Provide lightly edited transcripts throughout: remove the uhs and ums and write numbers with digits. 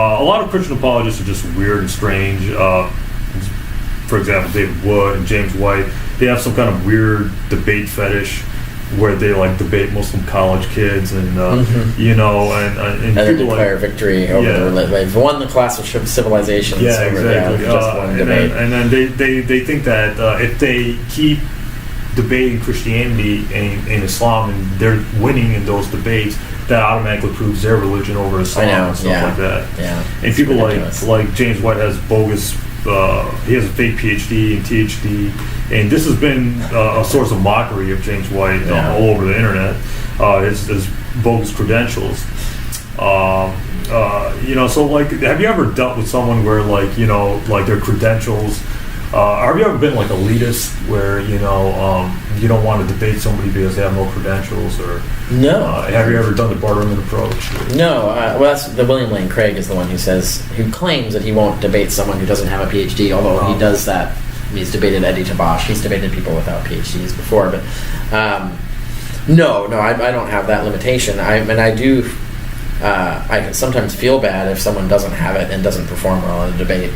a lot of Christian apologists are just weird and strange. For example, David Wood and James White, they have some kind of weird debate fetish where they like debate Muslim college kids and you know and they people declare victory over they've won the class of civilizations. Yeah, exactly. Just one debate. And then they think that if they keep debating Christianity and Islam and they're winning in those debates, that automatically proves their religion over Islam and stuff like that. Yeah. And people like James White has bogus. He has a fake PhD and THD, and this has been a source of mockery of James White all over the internet. His bogus credentials. You know, so like, have you ever dealt with someone where like, you know, like their credentials? Have you ever been like elitist where you know you don't want to debate somebody because they have no credentials, or no? Have you ever done the Barterman approach? No. Well, that's the William Lane Craig is the one who claims that he won't debate someone who doesn't have a PhD. Although he does that, he's debated Eddie Tabash. He's debated people without PhDs before, but no, I don't have that limitation. I do. I sometimes feel bad if someone doesn't have it and doesn't perform well in a debate.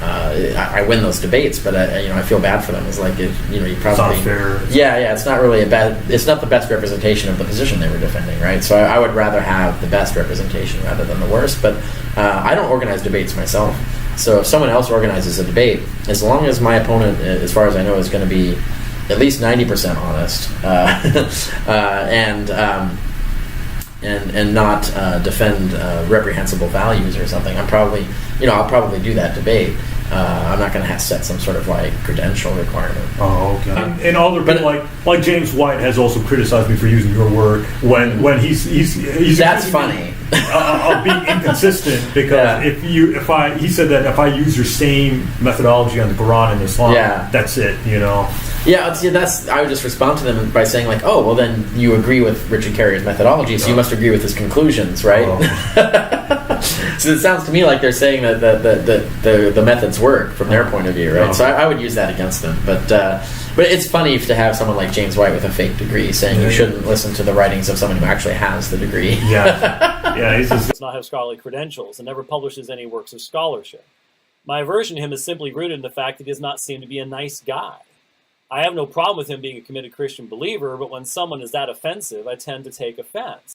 I win those debates, but you know, I feel bad for them. It's like, you know, you probably it's not fair. Yeah, it's not really it's not the best representation of the position they were defending, right? So I would rather have the best representation rather than the worst. But I don't organize debates myself. So if someone else organizes a debate, as long as my opponent, as far as I know, is going to be at least 90% honest and not defend reprehensible values or something, I'll probably do that debate. I'm not going to set some sort of like credential requirement. Oh, okay. And other people like James White has also criticized me for using your work when he's that's funny. Of being inconsistent because he said that if I use your same methodology on the Quran and Islam, that's it, you know. Yeah, I would just respond to them by saying like, oh, well then you agree with Richard Carrier's methodology, so you must agree with his conclusions, right? So it sounds to me like they're saying that the methods work from their point of view, right? So I would use that against them. But it's funny to have someone like James White with a fake degree saying you shouldn't listen to the writings of someone who actually has the degree. Yeah, he does not have scholarly credentials and never publishes any works of scholarship. My aversion to him is simply rooted in the fact that he does not seem to be a nice guy. I have no problem with him being a committed Christian believer, but when someone is that offensive, I tend to take offense.